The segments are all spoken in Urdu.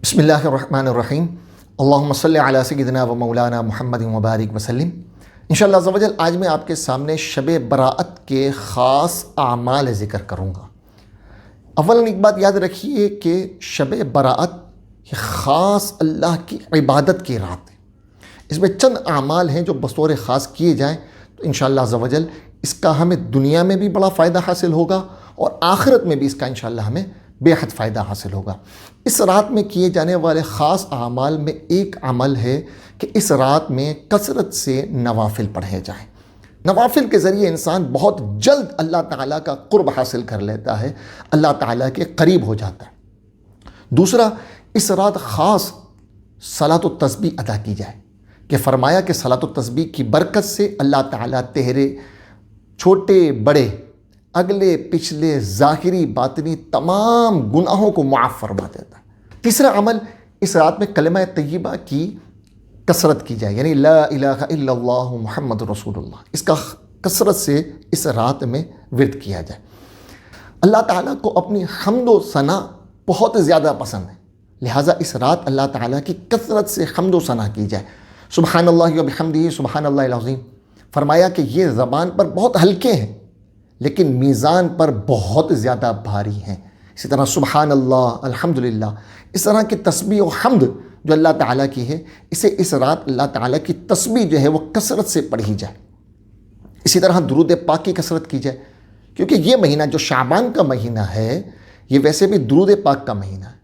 بسم اللہ الرحمن الرحیم اللہم صلی علی سیدنا و مولانا محمد مبارک وسلم۔ انشاءاللہ عز و جل آج میں آپ کے سامنے شب براءت کے خاص اعمال ذکر کروں گا۔ اولاً ایک بات یاد رکھیے کہ شب براءت یہ خاص اللہ کی عبادت کی رات ہے۔ اس میں چند اعمال ہیں جو بطور خاص کیے جائیں تو انشاءاللہ عز و جل اس کا ہمیں دنیا میں بھی بڑا فائدہ حاصل ہوگا اور آخرت میں بھی اس کا انشاءاللہ ہمیں بے حد فائدہ حاصل ہوگا۔ اس رات میں کیے جانے والے خاص اعمال میں ایک عمل ہے کہ اس رات میں کثرت سے نوافل پڑھے جائیں۔ نوافل کے ذریعے انسان بہت جلد اللہ تعالیٰ کا قرب حاصل کر لیتا ہے، اللہ تعالیٰ کے قریب ہو جاتا ہے۔ دوسرا، اس رات خاص صلاۃ و تسبیح ادا کی جائے کہ فرمایا کہ صلاۃ و تسبیح کی برکت سے اللہ تعالیٰ تیرے چھوٹے بڑے اگلے پچھلے ظاہری باطنی تمام گناہوں کو معاف فرما دیتا ہے۔ تیسرا عمل، اس رات میں کلمہ طیبہ کی کثرت کی جائے، یعنی لا الہ الا اللہ محمد رسول اللہ، اس کا کثرت سے اس رات میں ورد کیا جائے۔ اللہ تعالیٰ کو اپنی حمد و ثنا بہت زیادہ پسند ہے، لہٰذا اس رات اللہ تعالیٰ کی کثرت سے حمد و ثنا کی جائے۔ سبحان اللہ و بحمدہ سبحان اللہ العظیم، فرمایا کہ یہ زبان پر بہت ہلکے ہیں لیکن میزان پر بہت زیادہ بھاری ہیں۔ اسی طرح سبحان اللہ الحمدللہ، اس طرح کی تسبیح و حمد جو اللہ تعالیٰ کی ہے، اسے اس رات اللہ تعالیٰ کی تسبیح جو ہے وہ کثرت سے پڑھی جائے۔ اسی طرح درود پاک کی کثرت کی جائے، کیونکہ یہ مہینہ جو شعبان کا مہینہ ہے یہ ویسے بھی درود پاک کا مہینہ ہے۔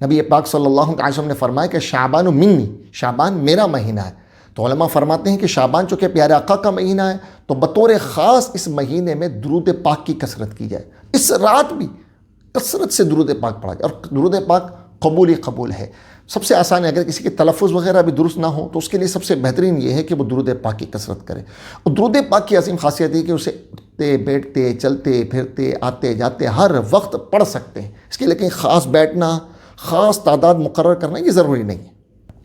نبی پاک صلی اللہ علیہ وسلم نے فرمایا کہ شعبان منی، شعبان میرا مہینہ ہے۔ تو علماء فرماتے ہیں کہ شعبان چونکہ پیارے آقا کا مہینہ ہے تو بطور خاص اس مہینے میں درود پاک کی کثرت کی جائے، اس رات بھی کثرت سے درود پاک پڑھا جائے۔ اور درود پاک قبول ہے، سب سے آسان ہے۔ اگر کسی کے تلفظ وغیرہ بھی درست نہ ہو تو اس کے لیے سب سے بہترین یہ ہے کہ وہ درود پاک کی کثرت کرے۔ اور درود پاک کی عظیم خاصیت ہے کہ اسے اٹھتے بیٹھتے چلتے پھرتے آتے جاتے ہر وقت پڑھ سکتے ہیں، اس کے لیے کہیں خاص بیٹھنا، خاص تعداد مقرر کرنا یہ ضروری نہیں ہے۔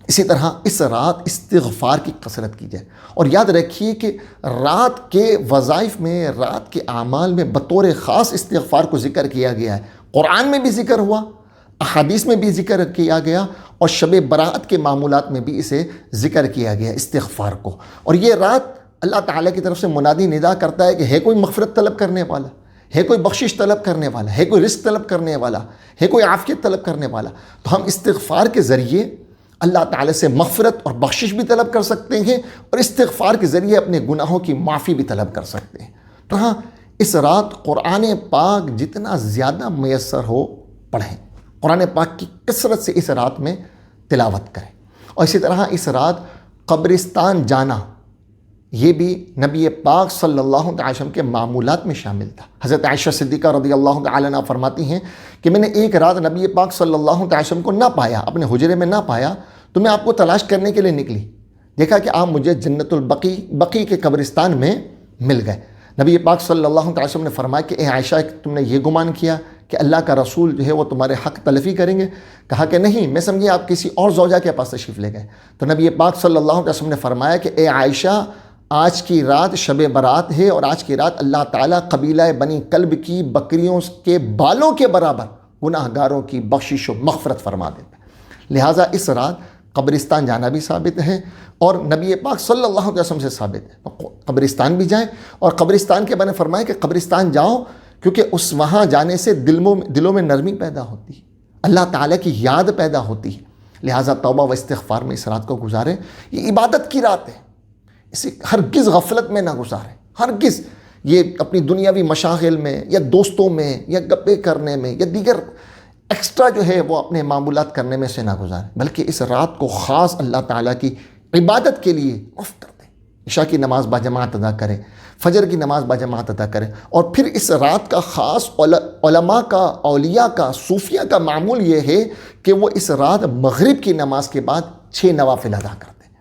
اسی طرح اس رات استغفار کی کثرت کی جائے، اور یاد رکھیے کہ رات کے وظائف میں، رات کے اعمال میں بطور خاص استغفار کو ذکر کیا گیا ہے۔ قرآن میں بھی ذکر ہوا، احادیث میں بھی ذکر کیا گیا، اور شب براءت کے معمولات میں بھی اسے ذکر کیا گیا استغفار کو۔ اور یہ رات اللہ تعالیٰ کی طرف سے منادی ندا کرتا ہے کہ ہے کوئی مغفرت طلب کرنے والا، ہے کوئی بخشش طلب کرنے والا، ہے کوئی رزق طلب کرنے والا، ہے کوئی عافیت طلب کرنے والا۔ تو ہم استغفار کے ذریعے اللہ تعالیٰ سے مغفرت اور بخشش بھی طلب کر سکتے ہیں، اور استغفار کے ذریعے اپنے گناہوں کی معافی بھی طلب کر سکتے ہیں۔ تو ہاں، اس رات قرآن پاک جتنا زیادہ میسر ہو پڑھیں، قرآن پاک کی کثرت سے اس رات میں تلاوت کریں۔ اور اسی طرح اس رات قبرستان جانا یہ بھی نبی پاک صلی اللہ علیہ وسلم کے معمولات میں شامل تھا۔ حضرت عائشہ صدیقہ رضی اللہ تعالیٰ عنہا فرماتی ہیں کہ میں نے ایک رات نبی پاک صلی اللہ علیہ وسلم کو نہ پایا، اپنے حجرے میں نہ پایا، تو میں آپ کو تلاش کرنے کے لیے نکلی، دیکھا کہ آپ مجھے جنت البقیع کے قبرستان میں مل گئے۔ نبی پاک صلی اللہ علیہ وسلم نے فرمایا کہ اے عائشہ، تم نے یہ گمان کیا کہ اللہ کا رسول جو ہے وہ تمہارے حق تلفی کریں گے؟ کہا کہ نہیں، میں سمجھے آپ کسی اور زوجہ کے پاس تشریف لے گئے۔ تو نبی پاک صلی اللہ علیہ وسلم نے فرمایا کہ اے عائشہ، آج کی رات شب برات ہے، اور آج کی رات اللہ تعالیٰ قبیلہ بنی کلب کی بکریوں کے بالوں کے برابر گناہ گاروں کی بخشش و مغفرت فرما دیتا ہے۔ لہٰذا اس رات قبرستان جانا بھی ثابت ہے، اور نبی پاک صلی اللہ علیہ وسلم سے ثابت ہے۔ قبرستان بھی جائیں، اور قبرستان کے بارے میں فرمایا کہ قبرستان جاؤ کیونکہ اس وہاں جانے سے دلوں میں نرمی پیدا ہوتی ہے، اللہ تعالیٰ کی یاد پیدا ہوتی ہے۔ لہٰذا توبہ و استغفار میں اس رات کو گزاریں۔ یہ عبادت کی رات ہے، اسے ہرگز غفلت میں نہ گزاریں، ہرگز یہ اپنی دنیاوی مشاغل میں یا دوستوں میں یا گپے کرنے میں یا دیگر ایکسٹرا جو ہے وہ اپنے معمولات کرنے میں سے نہ گزاریں، بلکہ اس رات کو خاص اللہ تعالیٰ کی عبادت کے لیے وقف کر دیں۔ عشاء کی نماز باجماعت ادا کریں، فجر کی نماز باجماعت ادا کریں، اور پھر اس رات کا خاص علماء کا، اولیاء کا، صوفیہ کا معمول یہ ہے کہ وہ اس رات مغرب کی نماز کے بعد 6 نوافل ادا کرتے ہیں۔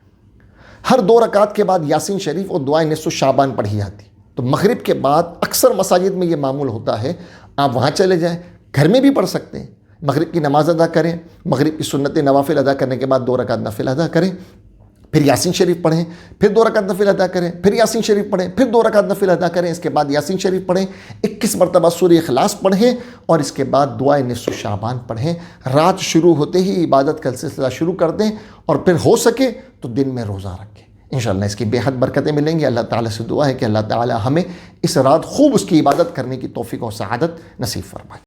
ہر 2 رکعت کے بعد یاسین شریف اور دعائے نصف شعبان پڑھی جاتی۔ تو مغرب کے بعد اکثر مساجد میں یہ معمول ہوتا ہے، آپ وہاں چلے جائیں، گھر میں بھی پڑھ سکتے ہیں، مغرب کی نماز ادا کریں، مغرب کی سنت نوافل ادا کرنے کے بعد 2 رکعت نفل ادا کریں، پھر یاسین شریف پڑھیں، پھر 2 رکعت نفل ادا کریں، پھر یاسین شریف پڑھیں، پھر 2 رکعت نفل ادا کریں، اس کے بعد یاسین شریف پڑھیں، 21 مرتبہ سورہ اخلاص پڑھیں، اور اس کے بعد دعائے نصف شعبان پڑھیں۔ رات شروع ہوتے ہی عبادت کا سلسلہ شروع کر دیں، اور پھر ہو سکے تو دن میں روزہ رکھیں۔ انشاءاللہ اس کی بے حد برکتیں ملیں گی۔ اللہ تعالیٰ سے دعا ہے کہ اللہ تعالیٰ ہمیں اس رات خوب اس کی عبادت کرنے کی توفیق و سعادت نصیب فرمائے۔